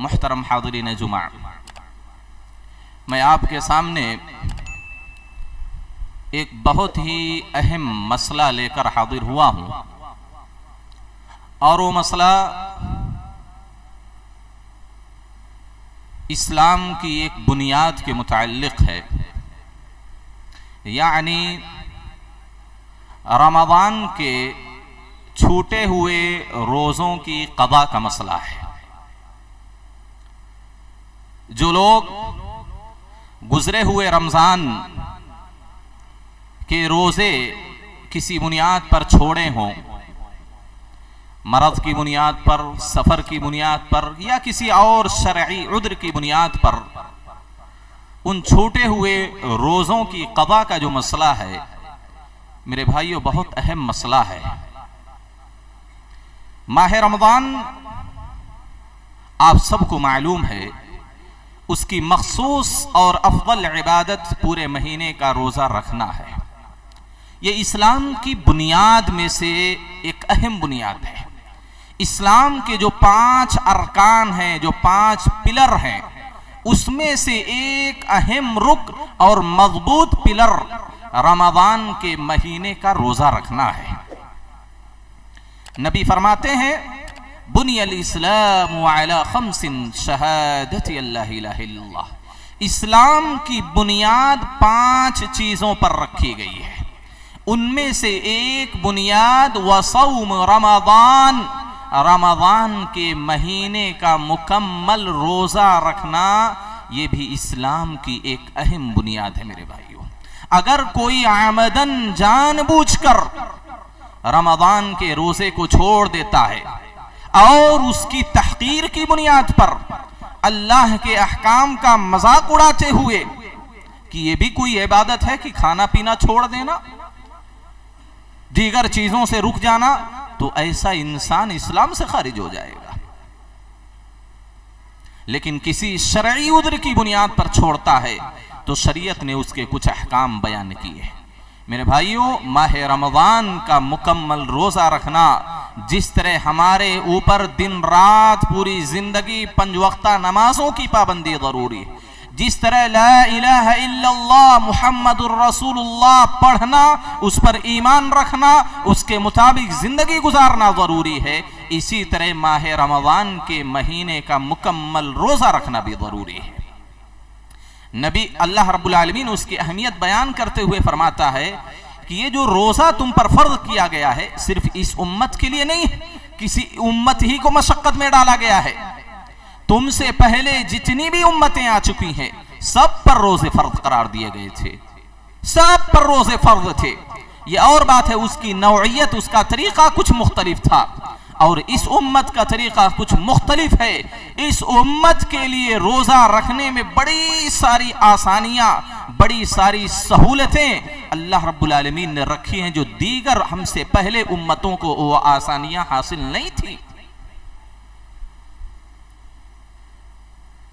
मुहतरम हाज़रीन जुमा, मैं आपके सामने एक बहुत ही अहम मसला लेकर हाजिर हुआ हूँ और वो मसला इस्लाम की एक बुनियाद के मुताल्लिक़ है, यानी रमज़ान के छूटे हुए रोज़ों की क़ज़ा का मसला है। जो लोग गुजरे हुए रमज़ान के रोज़े किसी बुनियाद पर छोड़े हों, मरज़ की बुनियाद पर, सफ़र की बुनियाद पर या किसी और शरई उद्र की बुनियाद पर, उन छूटे हुए रोज़ों की क़ज़ा का जो मसला है मेरे भाइयों बहुत अहम मसला है। माह रमज़ान आप सबको मालूम है, उसकी मखसूस और अफजल इबादत पूरे महीने का रोज़ा रखना है। ये इस्लाम की बुनियाद में से एक अहम बुनियाद है। इस्लाम के जो 5 अरकान हैं, जो 5 पिलर हैं, उसमें से एक अहम रुक और मजबूत पिलर रमज़ान के महीने का रोज़ा रखना है। नबी फरमाते हैं, बुनियल इस्लाम अला खम्सिन शहादति अल्ला इलाहा इल्लल्लाह। इस्लाम की बुनियाद 5 चीज़ों पर रखी गई है। उनमें से एक बुनियाद वसौम रमज़ान, रमज़ान के महीने का मुकम्मल रोज़ा रखना, ये भी इस्लाम की एक अहम बुनियाद है। मेरे भाइयों, अगर कोई आमदन जानबूझकर रमज़ान के रोज़े को छोड़ देता है और उसकी तहकीर की बुनियाद पर अल्लाह के अहकाम का मजाक उड़ाते हुए कि ये भी कोई इबादत है कि खाना पीना छोड़ देना, दीगर चीजों से रुक जाना, तो ऐसा इंसान इस्लाम से खारिज हो जाएगा। लेकिन किसी शरई उद्र की बुनियाद पर छोड़ता है तो शरीयत ने उसके कुछ अहकाम बयान किए हैं। मेरे भाइयों, माह रमज़ान का मुकम्मल रोज़ा रखना, जिस तरह हमारे ऊपर दिन रात पूरी जिंदगी 5 वक्ता नमाजों की पाबंदी ज़रूरी है, जिस तरह ला इलाहा इल्लल्लाह मुहम्मदुर रसूलुल्लाह पढ़ना, उस पर ईमान रखना, उसके मुताबिक जिंदगी गुजारना ज़रूरी है, इसी तरह माह रमज़ान के महीने का मुकम्मल रोज़ा रखना भी ज़रूरी है। नबी अल्लाह रब्बुल आलमीन उसकी अहमियत बयान करते हुए फरमाता है कि ये जो रोज़ा तुम पर फर्ज किया गया है, सिर्फ इस उम्मत के लिए नहीं, किसी उम्मत ही को मशक्कत में डाला गया है। तुमसे पहले जितनी भी उम्मतें आ चुकी हैं, सब पर रोजे फर्ज करार दिए गए थे, सब पर रोजे फर्ज थे। ये और बात है, उसकी नौइयत, उसका तरीका कुछ मुख्तलिफ था और इस उम्मत का तरीका कुछ मुख्तलिफ है। इस उम्मत के लिए रोजा रखने में बड़ी सारी आसानियां, बड़ी सारी सहूलतें अल्लाह रब्बुल आलमीन ने रखी हैं, जो दीगर हमसे पहले उम्मतों को वो आसानियां हासिल नहीं थी।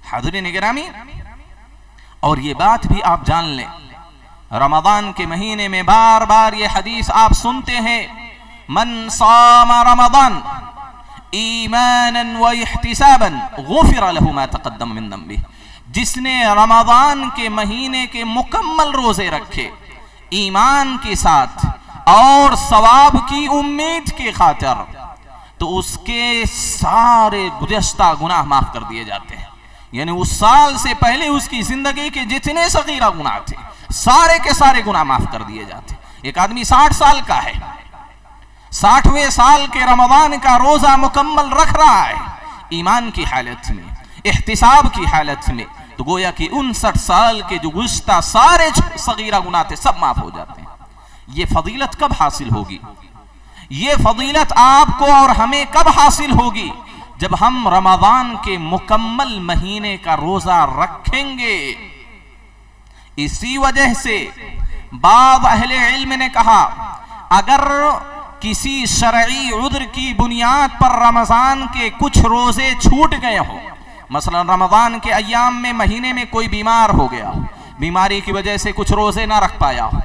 हाज़रीन गिरामी, और ये बात भी आप जान लें, रमज़ान के महीने में बार बार ये हदीस आप सुनते हैं, मन सामा रमज़ान ईमानन व इहतिसाबन गुफिर लहु मा तक़द्दम मिन ज़ंबिह। जिसने रमज़ान के महीने के मुकम्मल रोजे रखे ईमान के साथ और सवाब की उम्मीद के खातिर, तो उसके सारे गुज़श्ता गुनाह माफ कर दिए जाते हैं। यानी उस साल से पहले उसकी जिंदगी के जितने सगीरा गुनाह थे, सारे के सारे गुनाह माफ कर दिए जाते। एक आदमी 60 साल का है, 60वें साल के रमज़ान का रोजा मुकम्मल रख रहा है ईमान की हालत में, इहतिसाब की हालत में, तो गोया कि 59 साल के जो गुज़श्ता सारे सगीरा गुनाह थे सब माफ हो जाते हैं। ये फजीलत कब हासिल होगी? ये फजीलत आपको और हमें कब हासिल होगी? जब हम रमज़ान के मुकम्मल महीने का रोजा रखेंगे। इसी वजह से बाद अहले इल्म ने कहा, अगर किसी शरई उद्र की बुनियाद पर रमज़ान के कुछ रोजे छूट गए हो, मसलन रमज़ान के अय्याम में महीने में कोई बीमार हो गया हो, बीमारी की वजह से कुछ रोजे ना रख पाया हो,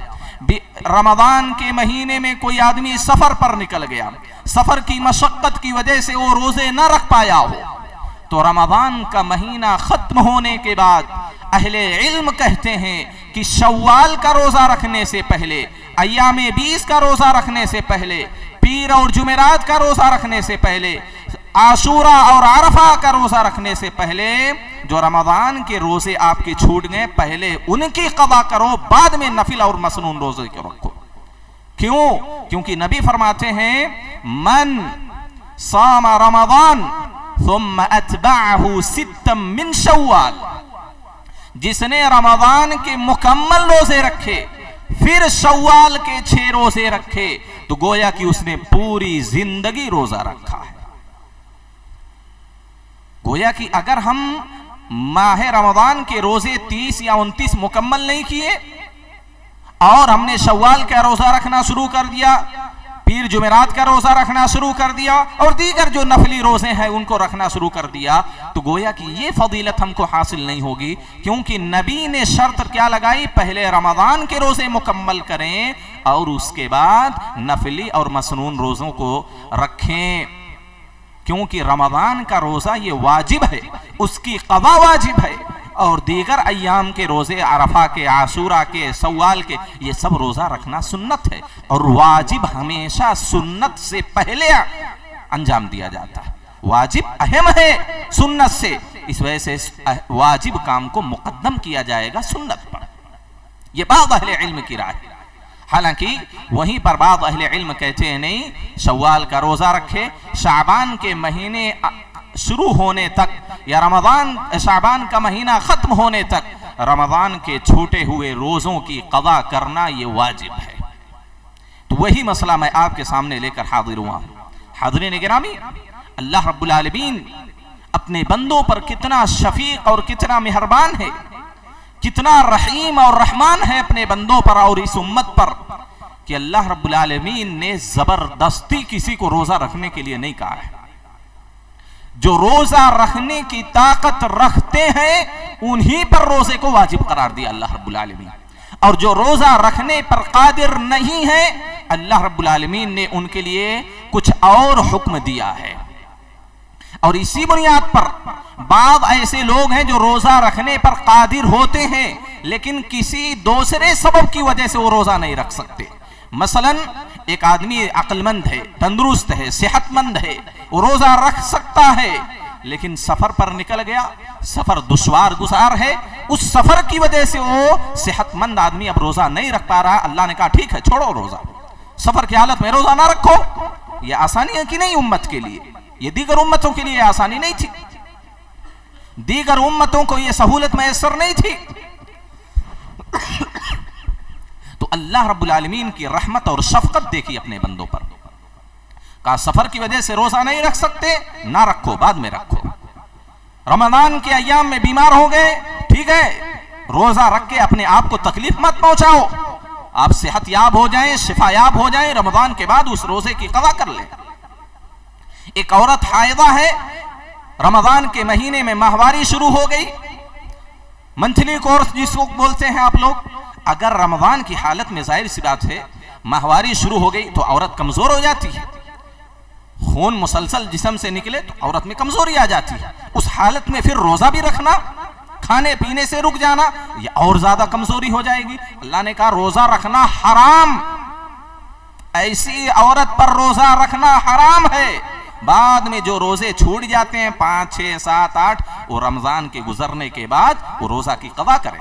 रमज़ान के महीने में कोई आदमी सफर पर निकल गया, सफर की मशक्कत की वजह से वो रोजे ना रख पाया हो, तो रमजान का महीना खत्म होने के बाद अहले इल्म कहते हैं कि शव्वाल का रोजा रखने से पहले, अय्यामे 20 का रोजा रखने से पहले, पीर और जुमेरात का रोजा रखने से पहले, आशूरा और आरफा का रोजा रखने से पहले जो रमजान के रोजे आपके छूट गए पहले उनकी कदा करो, बाद में नफिल और मसनून रोजे को रखो। क्यों? क्योंकि नबी फरमाते हैं मन सामा रमजान सुम्मा अतबअहु सित्तम मिन शव्वाल, जिसने रमजान के मुकम्मल रोजे रखे फिर शव्वाल के 6 रोजे रखे तो गोया कि उसने पूरी जिंदगी रोजा रखा है। गोया कि अगर हम माह रमजान के रोजे 30 या 29 मुकम्मल नहीं किए और हमने शव्वाल का रोजा रखना शुरू कर दिया, पीर जुमेरात का रोजा रखना शुरू कर दिया और दीगर जो नफली रोजे हैं उनको रखना शुरू कर दिया, तो गोया कि ये फजीलत हमको हासिल नहीं होगी। क्योंकि नबी ने शर्त क्या लगाई? पहले रमजान के रोजे मुकम्मल करें और उसके बाद नफली और मसनून रोजों को रखें। क्योंकि रमजान का रोजा ये वाजिब है, उसकी क़ज़ा वाजिब है, और दीगर अय्याम के रोजे, अरफा के, आशूरा के, सव्वाल के, ये सब रोजा रखना सुन्नत है और वाजिब हमेशा सुन्नत से पहले अंजाम दिया जाता है। वाजिब अहम है सुन्नत से, इस वजह से वाजिब काम को मुकद्दम किया जाएगा सुन्नत पर। यह बात अहले इल्म की राय है। हालांकि वहीं पर बाद अहले इल्म कहते हैं नहीं, शव्वाल का रोजा रखे, शाबान के महीने शुरू होने तक या शाबान का महीना खत्म होने तक रमजान के छूटे हुए रोजों की क़ज़ा करना ये वाजिब है। तो वही मसला मैं आपके सामने लेकर हाजिर हुआ। हाज़रीन गिरामी, अल्लाह रब्बुल आलमीन अपने बंदों पर कितना शफीक और कितना मेहरबान है, कितना रहीम और रहमान है अपने बंदों पर और इस उम्मत पर, कि अल्लाह रब्बुल आलमीन ने जबरदस्ती किसी को रोजा रखने के लिए नहीं कहा है। जो रोजा रखने की ताकत रखते हैं उन्हीं पर रोजे को वाजिब करार दिया अल्लाह रब्बुल आलमीन, और जो रोजा रखने पर कादिर नहीं है अल्लाह रब्बुल आलमीन ने उनके लिए कुछ और हुक्म दिया है। और इसी बुनियाद पर बाद ऐसे लोग हैं जो रोजा रखने पर कादिर होते हैं लेकिन किसी दूसरे सबब की वजह से वो रोजा नहीं रख सकते। मसलन एक आदमी अक्लमंद है, तंदुरुस्त है, सेहतमंद है, वो रोजा रख सकता है, लेकिन सफर पर निकल गया, सफर दुश्वार गुजार है, उस सफर की वजह से वो सेहतमंद आदमी अब रोजा नहीं रख पा रहा। अल्लाह ने कहा ठीक है, छोड़ो रोजा, सफर की हालत में रोजा ना रखो। यह आसानी है कि नहीं उम्मत के लिए? ये दीगर उम्मतों के लिए आसानी नहीं थी, दीगर उम्मतों को यह सहूलत मैसर नहीं थी। तो अल्लाह रब्बुल आलमीन की रहमत और शफकत देखी अपने बंदों पर। कहा सफर की वजह से रोजा नहीं रख सकते, ना रखो, बाद में रखो। रमजान के अय्याम में बीमार हो गए, ठीक है, रोजा रख के अपने आप को तकलीफ मत पहुंचाओ, आप सेहत याब हो जाएं, शिफा याब हो जाएं, रमजान के बाद उस रोजे की क़ज़ा कर ले। एक औरत हायदा है, रमजान के महीने में माहवारी शुरू हो गई, मंथली कोर्स जिसको बोलते हैं आप लोग। अगर रमजान की हालत में जाहिर सी बात है माहवारी शुरू हो गई तो औरत कमजोर हो जाती है, खून मुसलसल जिस्म से निकले तो औरत में कमजोरी आ जाती है। उस हालत में फिर रोजा भी रखना, खाने पीने से रुक जाना, ये और ज्यादा कमजोरी हो जाएगी। अल्लाह ने कहा रोजा रखना हराम, ऐसी औरत पर रोजा रखना हराम है। बाद में जो रोजे छूट जाते हैं 5, 6, 7, 8, वो रमजान के गुजरने के बाद वो रोजा की क़ज़ा करें।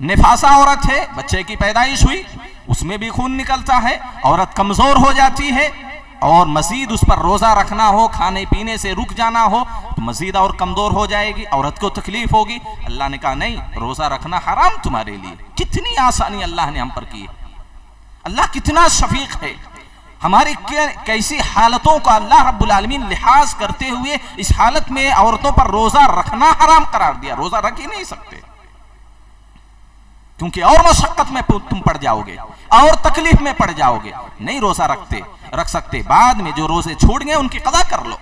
निफासा औरत है, बच्चे की पैदाइश हुई, उसमें भी खून निकलता है, औरत कमजोर हो जाती है और मजीद उस पर रोजा रखना हो, खाने पीने से रुक जाना हो तो मजीद और कमजोर हो जाएगी, औरत को तकलीफ होगी। अल्लाह ने कहा नहीं, रोजा रखना हराम तुम्हारे लिए। कितनी आसानी अल्लाह ने हम पर की। अल्लाह कितना शफीक है, हमारी कैसी हालतों का अल्लाह रब्बुल आलमीन लिहाज करते हुए इस हालत में औरतों पर रोजा रखना हराम करार दिया। रोजा रख ही नहीं सकते क्योंकि और मशक्कत में तुम पड़ जाओगे और तकलीफ में पड़ जाओगे। नहीं रोजा रख सकते, बाद में जो रोजे छूट गए उनकी क़ज़ा कर लो।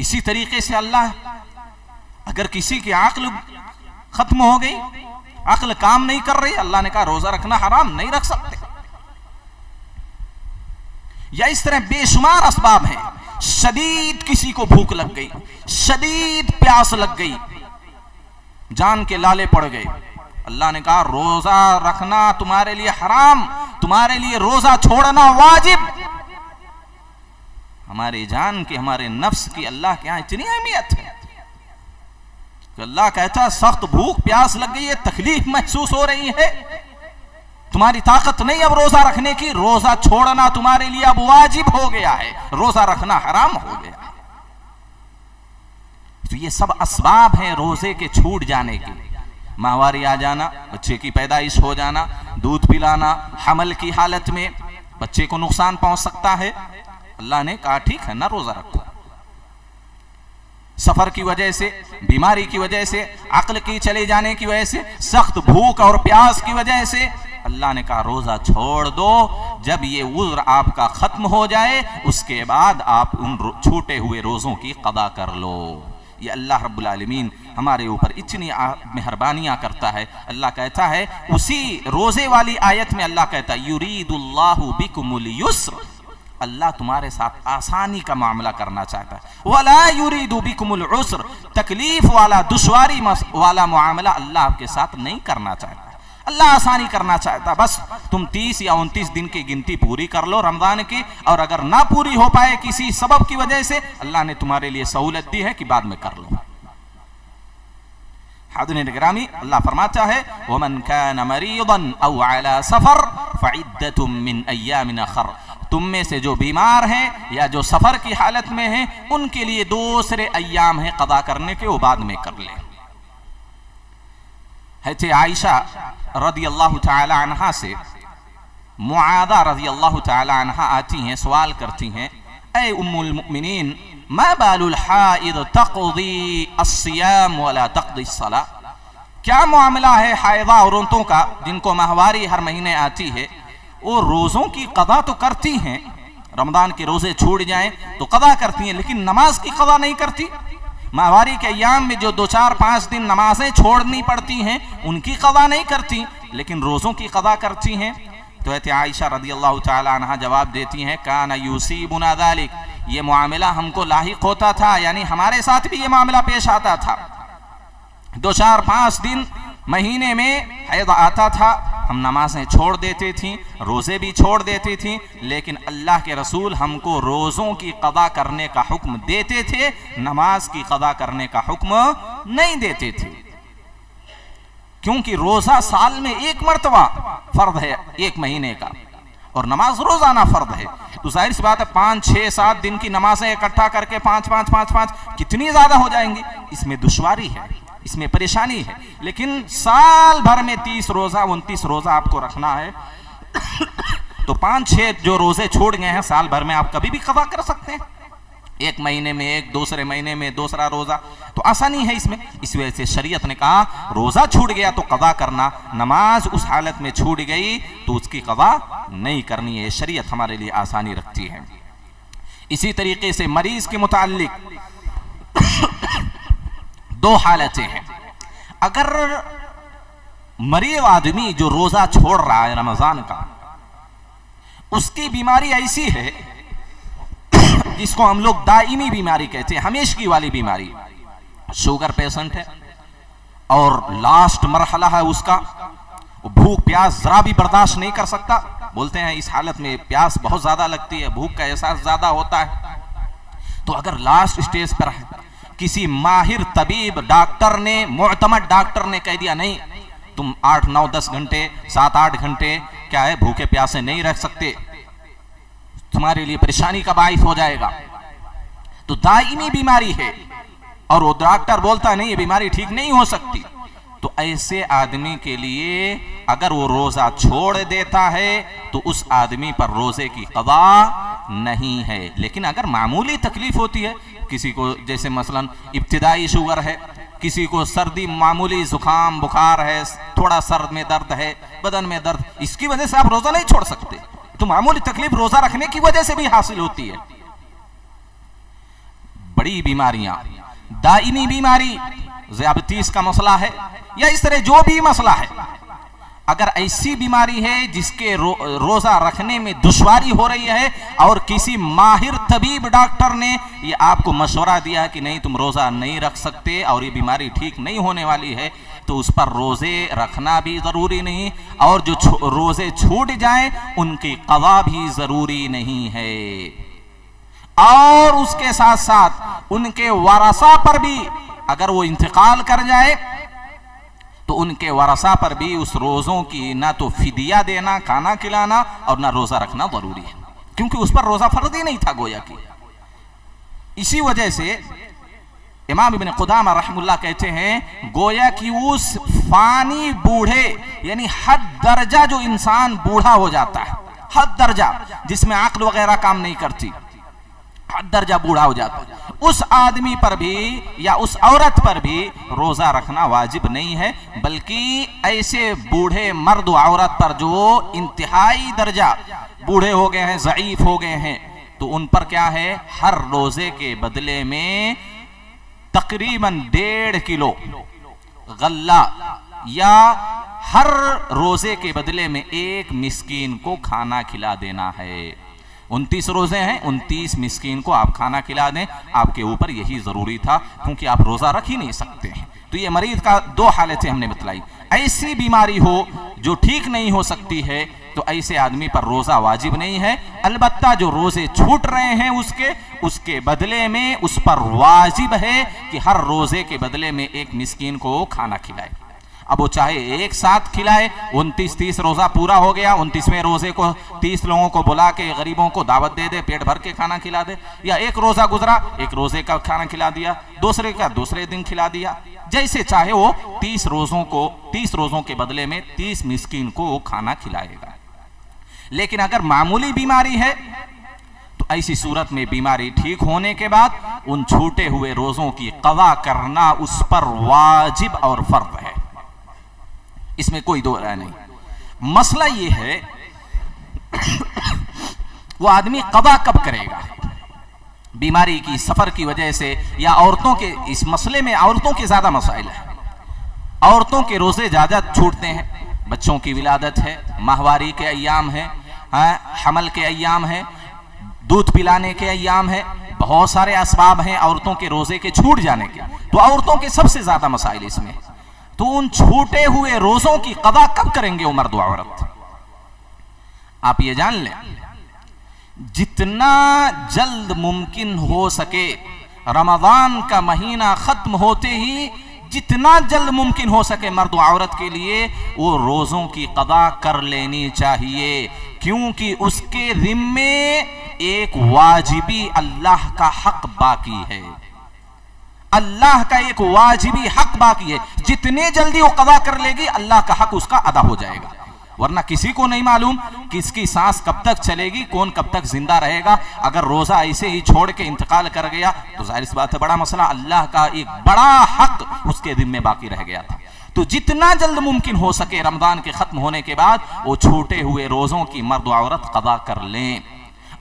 इसी तरीके से अल्लाह, अगर किसी की अक्ल खत्म हो गई, अक्ल काम नहीं कर रही, अल्लाह ने कहा रोजा रखना हराम, नहीं रख सकते। या इस तरह बेशुमार असबाब हैं शदीद किसी को भूख लग गई, शदीद प्यास लग गई, जान के लाले पड़ गए, अल्लाह ने कहा रोजा रखना तुम्हारे लिए हराम, तुम्हारे लिए रोजा छोड़ना वाजिब। हमारे जान की, हमारे नफ्स की अल्लाह के यहां इतनी अहमियत है कि अल्लाह कहता है सख्त भूख प्यास लग गई है, तकलीफ महसूस हो रही है, तुम्हारी ताकत नहीं अब रोजा रखने की, रोजा छोड़ना तुम्हारे लिए अब वाजिब हो गया है, रोजा रखना हराम हो गया है। तो ये सब असबाब हैं रोजे के छूट जाने के। माहवारी आ जाना, बच्चे की पैदाइश हो जाना, दूध पिलाना, हमल की हालत में बच्चे को नुकसान पहुंच सकता है, अल्लाह ने कहा ठीक है ना रोजा रखो। सफर की वजह से, बीमारी की वजह से, अक्ल की चले जाने की वजह से, सख्त भूख और प्यास की वजह से अल्लाह ने कहा रोजा छोड़ दो। जब ये उज़्र आपका खत्म हो जाए उसके बाद आप उन छूटे हुए रोजों की कदा कर लो। ये अल्लाह रब्बुल आलमीन हमारे ऊपर इतनी मेहरबानियां करता है। अल्लाह कहता है उसी रोजे वाली आयत में अल्लाह कहता है युरीदुल्लाहु बिकुमुल युस्र, अल्लाह तुम्हारे साथ आसानी का मामला करना चाहता है। वला युरीदु बिकुमुल उस्र, तकलीफ वाला दुश्वारी वाला मामला अल्लाह आपके साथ नहीं करना चाहता, अल्लाह आसानी करना चाहता। बस तुम 30 या 29 दिन की गिनती पूरी कर लो रमजान की, और अगर ना पूरी हो पाए किसी सबब की वजह से अल्लाह ने तुम्हारे लिए सहूलत दी है कि बाद में कर लो। हाज़िरीन गिरामी, अल्लाह फरमाता है वमन कान मरीदन औ अला सफर फइद्दतुम मिन अय्यामिन उखर, तुम में से जो बीमार हैं या जो सफर की हालत में हैं उनके लिए दूसरे अय्याम है कदा करने के, वो बाद में कर ले। है आयशा रदियल्लाहु ताला अन्हा से मुआदा रदियल्लाहु ताला अन्हा आती हैं, सवाल करती हैं ऐ उम्मुल मुमिनीन मा बालुल हाइद तक़दी अस्सियाम वला तक़दी अस्सला, क्या मामला है हायदा औरतों का जिनको माहवारी हर महीने आती है, वो रोज़ों की कदा तो करती हैं, रमज़ान के रोज़े छूट जाएं तो कदा करती हैं, लेकिन नमाज की कदा नहीं करती। माहवारी के अय्याम में जो 2-4-5 दिन नमाजें छोड़नी पड़ती हैं उनकी कदा नहीं करती, लेकिन रोज़ों की कदा करती हैं। तो कहते आयशा रदियल्लाहु ताला अन्हा जवाब देती हैं काना युसीबुना ज़ालिक, ये मामला हमको लाहिक होता था, यानी हमारे साथ भी ये मामला पेश आता था। 2-4-5 दिन महीने में हैद आता था, हम नमाजें छोड़ देती थी, रोज़े भी छोड़ देती थी, लेकिन अल्लाह के रसूल हमको रोज़ों की कदा करने का हुक्म देते थे, नमाज की कदा करने का हुक्म नहीं देते थे, क्योंकि रोज़ा साल में एक मर्तबा फर्द है एक महीने का, और नमाज रोज़ाना फर्द है। तो जाहिर सी बात है 5-6-7 दिन की नमाजें इकट्ठा करके 5-5 कितनी ज़्यादा हो जाएंगी, इसमें दुश्वारी है, इसमें परेशानी है। लेकिन साल भर में 30 रोजा 29 रोजा आपको रखना है तो 5-6 जो रोजे छोड़ गए हैं साल भर में आप कभी भी कदा कर सकते हैं, एक महीने में एक, दूसरे महीने में दूसरा रोजा, तो आसानी है इसमें। इस वजह से शरीयत ने कहा रोजा छूट गया तो कदा करना, नमाज उस हालत में छूट गई तो उसकी कदा नहीं करनी है, शरीयत हमारे लिए आसानी रखती है। इसी तरीके से मरीज के मुताल्लिक 2 हालतें हैं। अगर मरीज आदमी जो रोजा छोड़ रहा है रमजान का, उसकी बीमारी ऐसी है जिसको हम लोग दाइमी बीमारी कहते हैं, हमेशगी वाली बीमारी, शुगर पेशेंट है और लास्ट मरहला है उसका, भूख प्यास जरा भी बर्दाश्त नहीं कर सकता, बोलते हैं इस हालत में प्यास बहुत ज्यादा लगती है, भूख का एहसास ज्यादा होता है। तो अगर लास्ट स्टेज पर है, किसी माहिर तबीब डॉक्टर ने, मुअतमद डॉक्टर ने कह दिया नहीं तुम 8-9-10 घंटे 7-8 घंटे क्या है भूखे प्यासे नहीं रह सकते, तुम्हारे लिए परेशानी का बाइस हो जाएगा, तो दाइमी बीमारी है और वो डॉक्टर बोलता नहीं ये बीमारी ठीक नहीं हो सकती, तो ऐसे आदमी के लिए अगर वो रोजा छोड़ देता है तो उस आदमी पर रोजे की कदा नहीं है। लेकिन अगर मामूली तकलीफ होती है, किसी को जैसे मसलन इब्तिदाई शुगर है, किसी को सर्दी मामूली जुकाम बुखार है, थोड़ा सर में दर्द है, बदन में दर्द, इसकी वजह से आप रोजा नहीं छोड़ सकते, तो मामूली तकलीफ रोजा रखने की वजह से भी हासिल होती है। बड़ी बीमारियां, दाइमी बीमारी, ज़ियाबतीस का मसला है या इस तरह जो भी मसला है, अगर ऐसी बीमारी है जिसके रोजा रखने में दुश्वारी हो रही है और किसी माहिर तबीब डॉक्टर ने ये आपको मशवरा दिया कि नहीं तुम रोजा नहीं रख सकते और ये बीमारी ठीक नहीं होने वाली है, तो उस पर रोजे रखना भी जरूरी नहीं, और जो रोजे छूट जाएं उनकी कज़ा भी जरूरी नहीं है। और उसके साथ साथ उनके वारसा पर भी अगर वो इंतकाल कर जाए तो उनके वारसा पर भी उस रोज़ों की ना तो फिदिया देना, खाना खिलाना, और ना रोज़ा रखना जरूरी है, क्योंकि उस पर रोज़ा फर्ज ही नहीं था गोया की। इसी वजह से इमाम इब्न कुदामा रहमुल्लाह कहते हैं गोया कि उस फानी बूढ़े यानी हद दर्जा जो इंसान बूढ़ा हो जाता है, हद दर्जा जिसमें अक्ल वगैरह काम नहीं करती, हद दर्जा बूढ़ा हो जाता है, उस आदमी पर भी या उस औरत पर भी रोजा रखना वाजिब नहीं है, बल्कि ऐसे बूढ़े मर्द औरत पर जो इंतहाई दर्जा बूढ़े हो गए हैं, ज़ईफ हो गए हैं, तो उन पर क्या है, हर रोजे के बदले में तकरीबन 1.5 किलो गल्ला या हर रोजे के बदले में 1 मिस्कीन को खाना खिला देना है। 29 रोजे हैं, 29 मिस्कीन को आप खाना खिला दें, आपके ऊपर यही जरूरी था, क्योंकि आप रोजा रख ही नहीं सकते हैं। तो ये मरीज का 2 हालतें हमने बतलाई। ऐसी बीमारी हो जो ठीक नहीं हो सकती है तो ऐसे आदमी पर रोजा वाजिब नहीं है, अलबत्ता जो रोजे छूट रहे हैं उसके बदले में उस पर वाजिब है कि हर रोजे के बदले में 1 मिस्कीन को खाना खिलाए। अब वो चाहे एक साथ खिलाए, 29-30 रोजा पूरा हो गया, 29वें रोजे को 30 लोगों को बुला के गरीबों को दावत दे दे, पेट भर के खाना खिला दे, या एक रोजा गुजरा, एक रोजे का खाना खिला दिया, दूसरे का दूसरे दिन खिला दिया, जैसे चाहे वो 30 रोजों के बदले में 30 मिस्कीन को खाना खिलाएगा। लेकिन अगर मामूली बीमारी है तो ऐसी सूरत में बीमारी ठीक होने के बाद उन छूटे हुए रोजों की कज़ा करना उस पर वाजिब और फर्ज है, इसमें कोई दो राय नहीं। मसला ये है वो आदमी कज़ा कब करेगा, बीमारी की, सफर की वजह से, या औरतों के, इस मसले में औरतों के ज्यादा मसाइल है। औरतों के रोजे ज्यादा छूटते हैं, बच्चों की विलादत है, माहवारी के अय्याम है, हमल के अय्याम है, दूध पिलाने के अय्याम है, बहुत सारे असबाब हैं औरतों के रोजे के छूट जाने के, तो औरतों के सबसे ज्यादा मसाइल इसमें। तो उन छूटे हुए रोजों की कज़ा कब करेंगे वो मर्द औरत, आप ये जान लें, जितना जल्द मुमकिन हो सके रमजान का महीना खत्म होते ही जितना जल्द मुमकिन हो सके मर्द औरत के लिए वो रोजों की कज़ा कर लेनी चाहिए, क्योंकि उसके जिम्मे एक वाजिबी अल्लाह का हक बाकी है, अल्लाह का एक वाजिबी हक बाकी है। जितने जल्दी वो कज़ा कर लेगी अल्लाह का हक उसका अदा हो जाएगा, वरना किसी को नहीं मालूम किसकी सांस कब तक चलेगी, कौन कब तक जिंदा रहेगा। अगर रोजा ऐसे ही छोड़ के इंतकाल कर गया तो जाहिर सी बात है बड़ा मसला, अल्लाह का एक बड़ा हक उसके जिम्मे बाकी रह गया था। तो जितना जल्द मुमकिन हो सके रमजान के खत्म होने के बाद वो छूटे हुए रोजों की मर्द औरत कज़ा कर लें,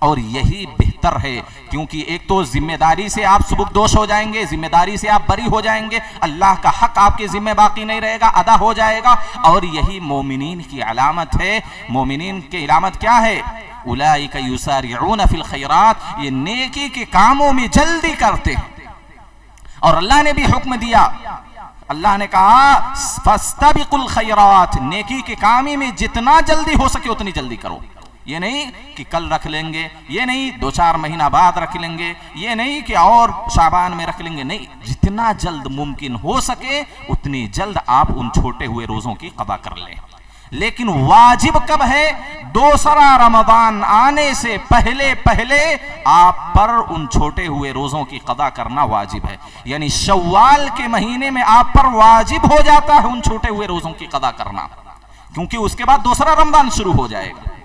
और यही बेहतर है, क्योंकि एक तो जिम्मेदारी से आप सुबुकदोश हो जाएंगे, जिम्मेदारी से आप बरी हो जाएंगे, अल्लाह का हक आपके जिम्मे बाकी नहीं रहेगा, अदा हो जाएगा। और यही मोमिनीन की अलामत है। मोमिनीन की अलामत क्या है, उलाइका युसारिऊन फिल खैरात, ये नेकी के कामों में जल्दी करते हैं। और अल्लाह ने भी हुक्म दिया, अल्लाह ने कहा फस्तबिकुल खैरात, नेकी के कामी में जितना जल्दी हो सके उतनी जल्दी करो। ये नहीं कि कल रख लेंगे, ये नहीं 2-4 महीना बाद रख लेंगे, ये नहीं कि और शाबान में रख लेंगे, नहीं, जितना जल्द मुमकिन हो सके उतनी जल्द आप उन छोटे हुए रोजों की कज़ा कर लें। लेकिन वाजिब कब है, दूसरा रमजान आने से पहले पहले आप पर उन छोटे हुए रोजों की कज़ा करना वाजिब है। यानी शव्वाल के महीने में आप पर वाजिब हो जाता है उन छोटे हुए रोजों की कज़ा करना, क्योंकि उसके बाद दूसरा रमजान शुरू हो जाएगा।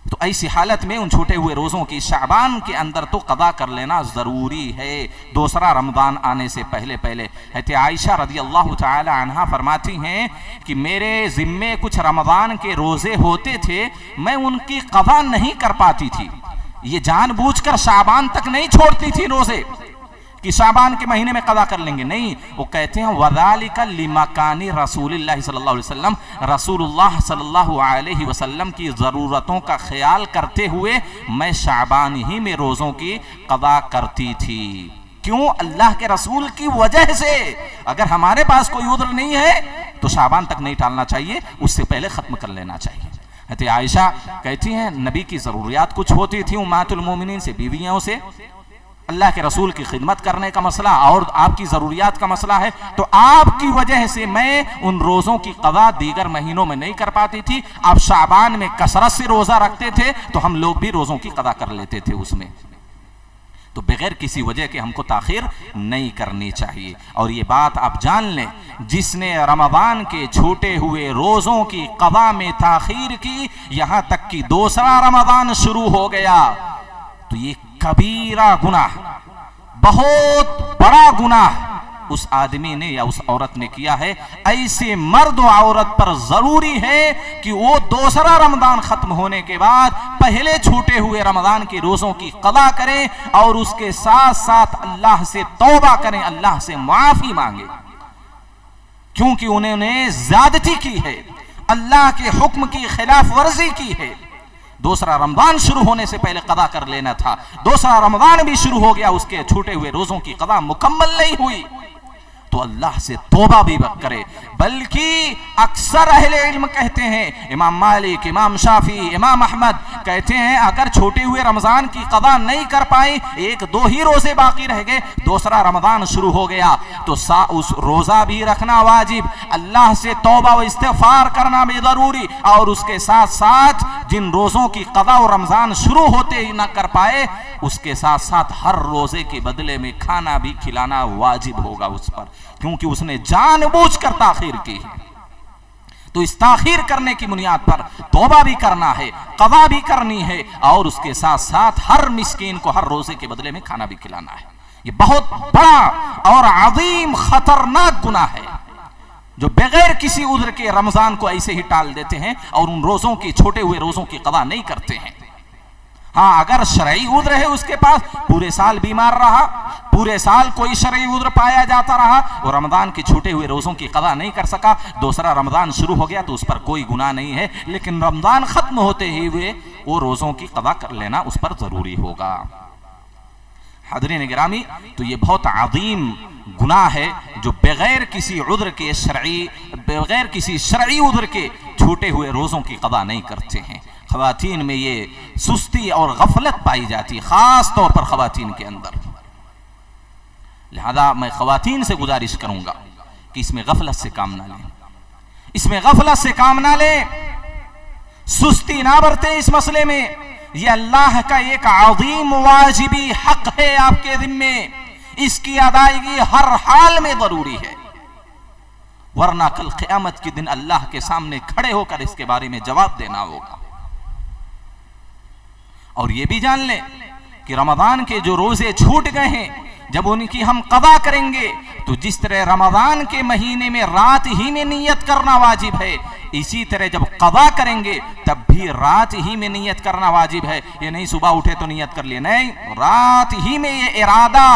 तो ऐसी हालत में उन छोटे हुए रोजों की शाबान के अंदर तो कज़ा कर लेना जरूरी है, दूसरा रमजान आने से पहले पहले। हज़रत आयशा रज़ी अल्लाह तआला अन्हा फरमाती हैं कि मेरे जिम्मे कुछ रमजान के रोजे होते थे, मैं उनकी कज़ा नहीं कर पाती थी, ये जानबूझकर शाबान तक नहीं छोड़ती थी रोजे, कि शाबान के महीने में कदा कर लेंगे, नहीं, वो कहते हैं वज़ालिका लिमकानी रसूलिल्लाह सल्लल्लाहु अलैहि वसल्लम, रसूलुल्लाह सल्लल्लाहु अलैहि वसल्लम की ज़रूरतों का ख्याल करते हुए मैं शाबान ही में रोज़ों की कदा करती थी। क्यों? अल्लाह के रसूल की वजह से। अगर हमारे पास कोई उद्र नहीं है तो शाबान तक नहीं टालना चाहिए, उससे पहले ख़त्म कर लेना चाहिए। हज़रत आयशा कहती हैं नबी की ज़रूरियात कुछ होती थी उम्महातुल मोमिनीन से, बीवियों से, अल्लाह के रसूल की खिदमत करने का मसला और आपकी ज़रूरियात का मसला है, तो आपकी वजह से मैं उन रोज़ों की क़ज़ा दीगर महीनों में नहीं कर पाती थी। आप शाबान में कसरत से रोज़ा रखते थे तो हम लोग भी रोज़ों की क़ज़ा कर लेते थे उसमें। तो बगैर किसी वजह के हमको ताखीर नहीं करनी चाहिए। और ये बात आप जान लें, जिसने रमज़ान के छूटे हुए रोज़ों की क़ज़ा में ताखीर की, यहाँ तक कि दूसरा रमज़ान शुरू हो गया, तो ये कबीरा गुनाह, बहुत बड़ा गुनाह उस आदमी ने या उस औरत ने किया है। ऐसे मर्द और औरत पर जरूरी है कि वो दूसरा रमजान खत्म होने के बाद पहले छूटे हुए रमजान के रोजों की कदा करें और उसके साथ साथ अल्लाह से तौबा करें, अल्लाह से माफी मांगे, क्योंकि उन्होंने ज्यादती की है, अल्लाह के हुक्म की खिलाफ वर्जी की है। दूसरा रमजान शुरू होने से पहले कदा कर लेना था, दूसरा रमजान भी शुरू हो गया, उसके छूटे हुए रोजों की कदा मुकम्मल नहीं हुई, तो अल्लाह से तौबा भी करे। बल्कि अक्सर अहले इल्म कहते हैं, इमाम मालिक, इमाम शाफी, इमाम अहमद कहते हैं अगर छोटे हुए रमजान की कदा नहीं कर पाए, एक दो ही रोजे बाकी रह गए, दूसरा रमजान शुरू हो गया, तो उस रोजा भी रखना वाजिब, अल्लाह से तौबा व इस्तिग़फ़ार करना भी जरूरी, और उसके साथ साथ जिन रोजों की कदा और रमजान शुरू होते ही ना कर पाए, उसके साथ साथ हर रोजे के बदले में खाना भी खिलाना वाजिब होगा उस पर, क्योंकि उसने जानबूझकर ताखीर की है। तो इस ताखीर करने की बुनियाद पर तौबा भी करना है, कज़ा भी करनी है, और उसके साथ साथ हर मिस्कीन को हर रोजे के बदले में खाना भी खिलाना है। ये बहुत बड़ा और अजीम खतरनाक गुनाह है जो बगैर किसी उज़्र के रमजान को ऐसे ही टाल देते हैं और उन रोजों की, छोटे हुए रोजों की कज़ा नहीं करते हैं। हाँ, अगर शरई उज़्र है उसके पास, पूरे साल बीमार रहा, पूरे साल कोई शरई उज़्र पाया जाता रहा और रमजान के छूटे हुए रोजों की कज़ा नहीं कर सका, दूसरा रमजान शुरू हो गया, तो उस पर कोई गुनाह नहीं है, लेकिन रमजान खत्म होते ही हुए वो रोजों की कज़ा कर लेना उस पर जरूरी होगा। हाज़रीन गिरामी, तो ये बहुत अज़ीम गुनाह है जो बगैर किसी उज़्र के बगैर किसी शरई उज़्र के छूटे हुए रोजों की कज़ा नहीं करते हैं। ख़वातीन में ये सुस्ती और गफलत पाई जाती है, खास तौर पर ख़वातीन के अंदर। लिहाजा मैं ख़वातीन से गुजारिश करूंगा कि इसमें गफलत से काम ना लें, इसमें गफलत से काम ना लें, सुस्ती ना बरते इस मसले में। यह अल्लाह का एक अज़ीम वाजिबी हक है आपके ज़िम्मे, इसकी अदायगी हर हाल में जरूरी है, वरना कल क़यामत के दिन अल्लाह के सामने खड़े होकर इसके बारे में जवाब देना होगा। और ये भी जान लें कि रमजान के जो रोजे छूट गए हैं, जब उनकी हम कदा करेंगे, तो जिस तरह रमजान के महीने में रात ही में नियत करना वाजिब है, इसी तरह जब कदा करेंगे तब भी रात ही में नियत करना वाजिब है। ये नहीं सुबह उठे तो नियत कर लिए, नहीं, रात ही में ये इरादा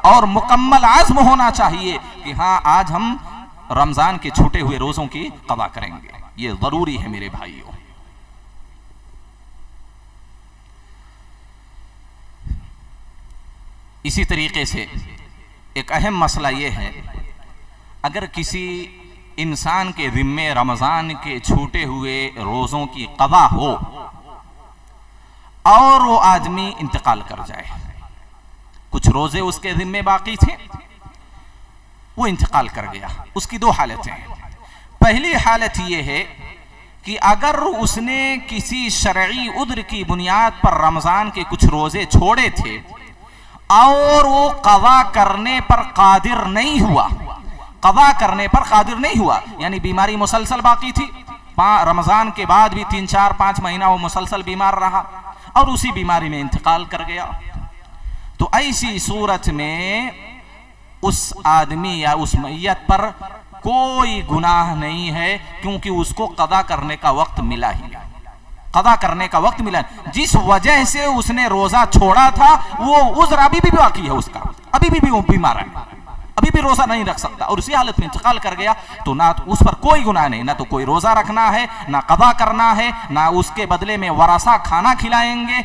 और मुकम्मल आज़्म होना चाहिए कि हाँ, आज हम रमजान के छूटे हुए रोजों की कदा करेंगे। ये जरूरी है मेरे भाइयों। इसी तरीके से एक अहम मसला यह है, अगर किसी इंसान के ज़िम्मे रमज़ान के छूटे हुए रोज़ों की क़ज़ा हो और वो आदमी इंतकाल कर जाए, कुछ रोज़े उसके ज़िम्मे बाकी थे, वो इंतकाल कर गया, उसकी दो हालतें हैं। पहली हालत ये है कि अगर उसने किसी शरई उज़्र की बुनियाद पर रमज़ान के कुछ रोज़े छोड़े थे और वो कज़ा करने पर कादिर नहीं हुआ, कज़ा करने पर कादिर नहीं हुआ, यानी बीमारी मुसलसल बाकी थी, रमज़ान के बाद भी 3-4-5 महीना वो मुसलसल बीमार रहा और उसी बीमारी में इंतकाल कर गया, तो ऐसी सूरत में उस आदमी या उस मैयत पर कोई गुनाह नहीं है, क्योंकि उसको कज़ा करने का वक्त मिला ही नहीं, कज़ा करने का वक्त मिला। जिस वजह से उसने रोजा छोड़ा था वो उज़्र अभी भी बाकी है उसका, अभी भी वो बीमार है, अभी भी रोजा नहीं रख सकता और उसी हालत में इंतकाल कर गया, तो ना तो उस पर कोई गुनाह नहीं, ना तो कोई रोजा रखना है, ना कदा करना है, ना उसके बदले में वरसा खाना खिलाएंगे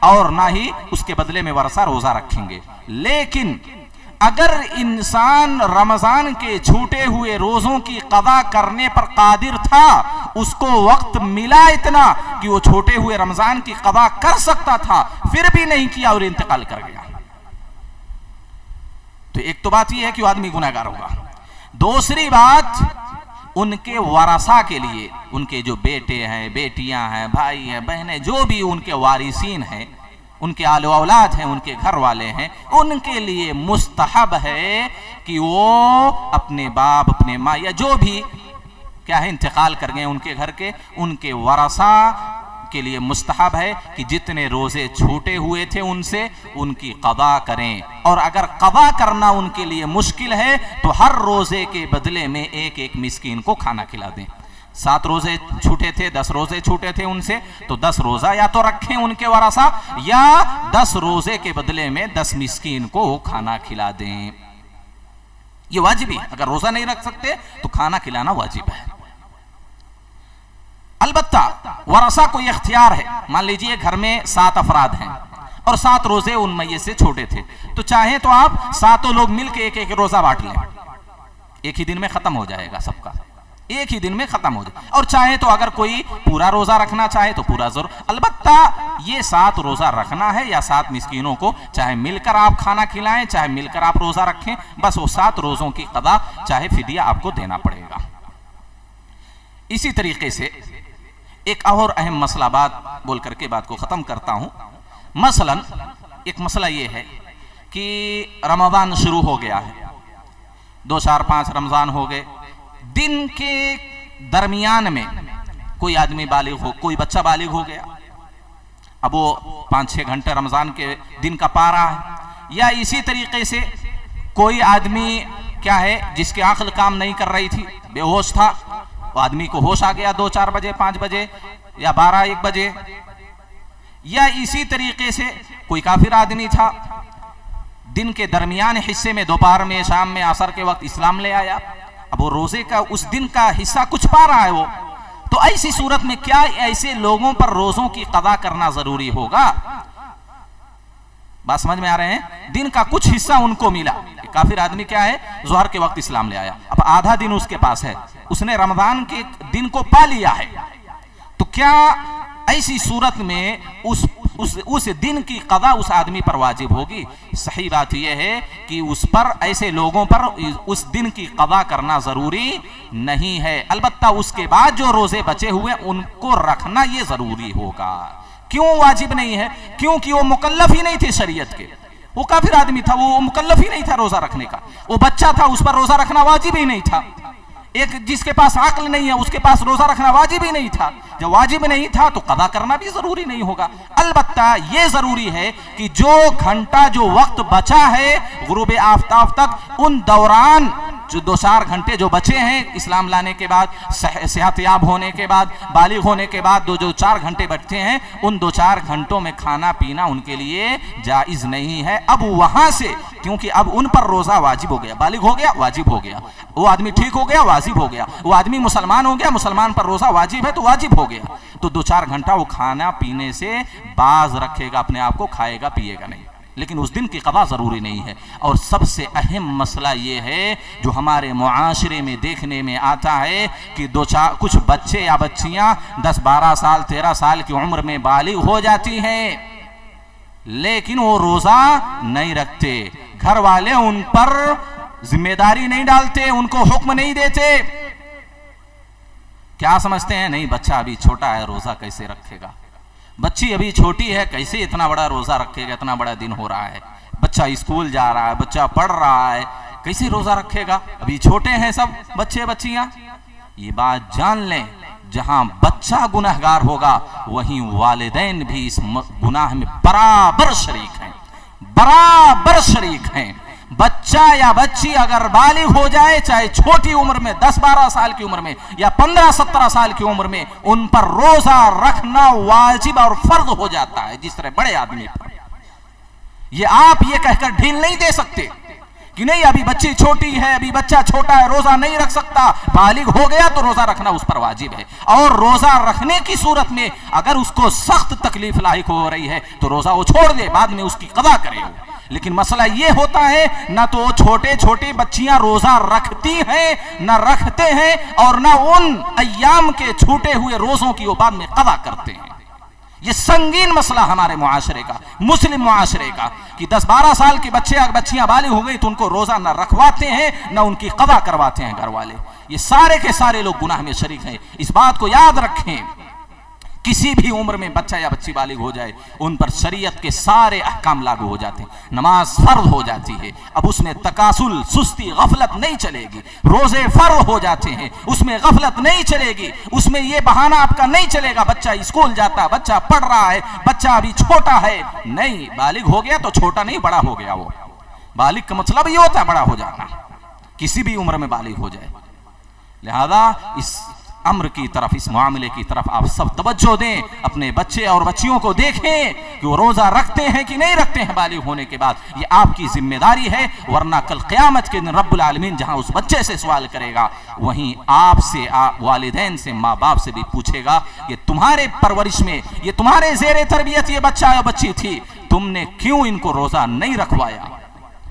और ना ही उसके बदले में वरसा रोजा रखेंगे। लेकिन अगर इंसान रमजान के छूटे हुए रोजों की कदा करने पर कादिर था, उसको वक्त मिला इतना कि वो छोटे हुए रमजान की कदा कर सकता था, फिर भी नहीं किया और इंतकाल कर गया, तो एक तो बात यह है कि वो आदमी गुनहगार होगा। दूसरी बात, उनके वारसा के लिए, उनके जो बेटे हैं, बेटियां हैं, भाई हैं, बहनें, जो भी उनके वारिसीन हैं, उनके आलो औलाद हैं, उनके घर वाले हैं, उनके लिए मुस्तहब है कि वो अपने बाप, अपने माँ या जो भी क्या है इंतकाल कर गए उनके घर के, उनके वारसा के लिए मुस्तहब है कि जितने रोजे छूटे हुए थे उनसे उनकी कदा करें। और अगर कदा करना उनके लिए मुश्किल है तो हर रोजे के बदले में एक एक मिस्कीन को खाना खिला दें। 7 रोजे छूटे थे, 10 रोजे छूटे थे उनसे, तो 10 रोजा या तो रखें उनके वारसा, या 10 रोजे के बदले में 10 मिस्कीन को खाना खिला दें। ये वाजिब है, अगर रोजा नहीं रख सकते तो खाना खिलाना वाजिब है। अलबत्ता वरसा को इख्तियार है, मान लीजिए घर में 7 अफराद हैं और 7 रोजे उनमें से छोटे थे, तो चाहे तो आप 7 लोग मिलकर एक एक रोजा बांट लें, एक ही दिन में खत्म हो जाएगा सबका, एक ही दिन में खत्म हो जाए। और चाहे तो अगर कोई पूरा रोजा रखना चाहे तो पूरा जरूर। अलबत्ता ये 7 रोजा रखना है या 7 मिस्कीनों को चाहे मिलकर आप खाना खिलाएं, चाहे मिलकर आप रोजा रखें, बस वो 7 रोजों की कदा चाहे फिदिया आपको देना पड़ेगा। इसी तरीके से एक और अहम मसला बात बोल करके बात को खत्म करता हूं। मसलन एक मसला यह है कि रमजान शुरू हो गया है, 2, 4, 5 रमजान हो गए, दिन के दरमियान में कोई आदमी बालिग हो, कोई बच्चा बालिग हो गया, अब वो 5-6 घंटे रमजान के दिन का पा रहा है। या इसी तरीके से कोई आदमी क्या है जिसकी आंख काम नहीं कर रही थी, बेहोश था, वो आदमी को होश आ गया 2-4 बजे, 5 बजे या 12-1 बजे। या इसी तरीके से कोई काफिर आदमी था, दिन के दरमियान हिस्से में, दोपहर में, शाम में, असर के वक्त इस्लाम ले आया, अब वो रोजे का उस दिन का हिस्सा कुछ पा रहा है वो, तो ऐसी सूरत में क्या ऐसे लोगों पर रोजों की कदा करना जरूरी होगा? बात समझ में आ रहे हैं? दिन का कुछ हिस्सा उनको मिला, काफिर आदमी क्या है जोहर के वक्त इस्लाम ले आया, अब आधा दिन उसके पास है, उसने रमजान के दिन को पा लिया है, तो क्या ऐसी सूरत में उस दिन की कदा उस आदमी पर वाजिब होगी? सही बात यह है कि उस पर, ऐसे लोगों पर उस दिन की कदा करना जरूरी नहीं है। अलबत्ता उसके बाद जो रोजे बचे हुए उनको रखना यह जरूरी होगा। क्यों वाजिब नहीं है? क्योंकि वो मुकल्लफ ही नहीं थे शरीयत के, वो काफिर आदमी था, वो मुकल्लफ ही नहीं था रोजा रखने का, वो बच्चा था, उस पर रोजा रखना वाजिब ही नहीं था। एक जिसके पास अक्ल नहीं है उसके पास रोजा रखना वाजिब ही नहीं था, जब वाजिब नहीं था तो कदा करना भी जरूरी नहीं होगा। अलबत्ता ये जरूरी है कि जो घंटा, जो वक्त बचा है गुरूब आफताब तक, उन दौरान जो 2-4 घंटे जो बचे हैं इस्लाम लाने के बाद, सेहतयाब होने के बाद, बालिग होने के बाद, जो 4 घंटे बचते हैं, उन 2-4 घंटों में खाना पीना उनके लिए जायज नहीं है। अब वहां से, क्योंकि अब उन पर रोजा वाजिब हो गया, बालिग हो गया, वाजिब हो गया, वो आदमी ठीक हो गया, वाजिब हो गया, वो आदमी मुसलमान हो गया, मुसलमान पर रोजा वाजिब है तो वाजिब हो गया, तो 2-4 घंटा वो खाना पीने से बाज रखेगा अपने आप को, खाएगा पिएगा नहीं, लेकिन उस दिन की कदा जरूरी नहीं है। और सबसे अहम मसला ये है जो हमारे मुआशरे में देखने में आता है कि कुछ बच्चे या बच्चियां 10-12 साल 13 साल की उम्र में बालिग हो जाती हैं, लेकिन वो रोजा नहीं रखते, घर वाले उन पर जिम्मेदारी नहीं डालते, उनको हुक्म नहीं देते। क्या समझते हैं? नहीं, बच्चा अभी छोटा है, रोजा कैसे रखेगा, बच्ची अभी छोटी है, कैसे इतना बड़ा रोजा रखेगा, इतना बड़ा दिन हो रहा है, बच्चा स्कूल जा रहा है, बच्चा पढ़ रहा है, कैसे रोजा रखेगा, अभी छोटे हैं सब बच्चे बच्चियां। ये बात जान लें, जहां बच्चा गुनहगार होगा वहीं वालिदैन भी इस गुनाह में बराबर शरीक हैं, बराबर शरीक हैं। बच्चा या बच्ची अगर बालिग हो जाए, चाहे छोटी उम्र में 10-12 साल की उम्र में या 15-17 साल की उम्र में, उन पर रोजा रखना वाजिब और फर्ज हो जाता है, जिस तरह बड़े आदमी पर। ये आप ये कहकर ढील नहीं दे सकते कि नहीं अभी बच्ची छोटी है, अभी बच्चा छोटा है, रोजा नहीं रख सकता। बालिग हो गया तो रोजा रखना उस पर वाजिब है। और रोजा रखने की सूरत में अगर उसको सख्त तकलीफ लाहिक हो रही है तो रोजा वो छोड़ दे, बाद में उसकी कदा करे। लेकिन मसला ये होता है ना तो छोटे छोटे बच्चियां रोजा रखती हैं, ना रखते हैं, और ना उन अय्याम के छूटे हुए रोजों की वो बाद में कदा करते हैं। ये संगीन मसला हमारे मुआशरे का, मुस्लिम मुआशरे का, कि 10-12 साल के बच्चियां बालिग हो गई तो उनको रोजा ना रखवाते हैं ना उनकी कदा करवाते हैं घर वाले। ये सारे के सारे लोग गुनाह में शरीक हैं। इस बात को याद रखें, किसी भी उम्र में बच्चा या बच्ची बालिग हो जाए उन पर शरीयत के सारे अहकाम लागू हो जाते हैं। नमाज फर्ज हो जाती है, अब उसमें तकासुल, सुस्ती, गफलत नहीं चलेगी। रोजे फर्ज हो जाते हैं, उसमें गफलत नहीं चलेगी, उसमें यह बहाना आपका नहीं चलेगा बच्चा स्कूल जाता, बच्चा पढ़ रहा है, बच्चा अभी छोटा है। नहीं, बालिग हो गया तो छोटा नहीं, बड़ा हो गया। वो बालिग का मतलब ये होता है बड़ा हो जाना, किसी भी उम्र में बालिग हो जाए। लिहाजा इस अम्र की तरफ, इस मामले की तरफ आप सब तवज्जो दें। अपने बच्चे और बच्चियों को देखें कि वो रोजा रखते हैं कि नहीं रखते हैं बालिग होने के बाद। ये आपकी जिम्मेदारी है, वरना कल क़यामत के दिन रब्बुल आलमीन जहां उस बच्चे से सवाल करेगा वहीं आपसे, वालिदैन से, माँ बाप से भी पूछेगा कि तुम्हारे परवरिश में, ये तुम्हारे ज़ेरे तरबियत ये बच्चा या बच्ची थी, तुमने क्यों इनको रोजा नहीं रखवाया,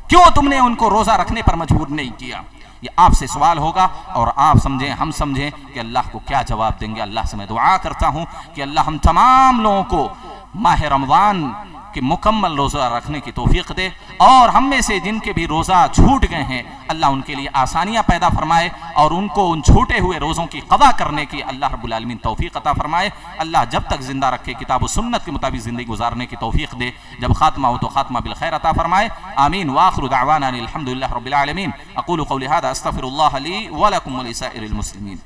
क्यों तुमने उनको रोजा रखने पर मजबूर नहीं किया। ये आपसे सवाल होगा और आप समझें, हम समझें कि अल्लाह को क्या जवाब देंगे। अल्लाह से मैं दुआ करता हूँ कि अल्लाह हम तमाम लोगों को माह रमज़ान के मुकम्मल रोज़ा रखने की तौफीक दे, और हम में से जिनके भी रोज़ा छूट गए हैं अल्लाह उनके लिए आसानियाँ पैदा फरमाए और उनको उन छूटे हुए रोज़ों की क़दा करने की अल्लाह रब्बुल आलमीन तौफीक अता फरमाए। अल्लाह जब तक ज़िंदा रखे किताब व सुन्नत के मुताबिक ज़िंदगी गुजारने की तौफीक दे, जब खात्मा हो तो खात्मा बिल खैर अता फरमाए। आमीन। व आखिरु दअवाना अनिल हम्दुलिल्लाहि रब्बिल आलमीन। अक़ूलु क़ौली हाज़ा अस्तग़फिरुल्लाह ली व लकुम व लिसाइरिल मुस्लिमीन।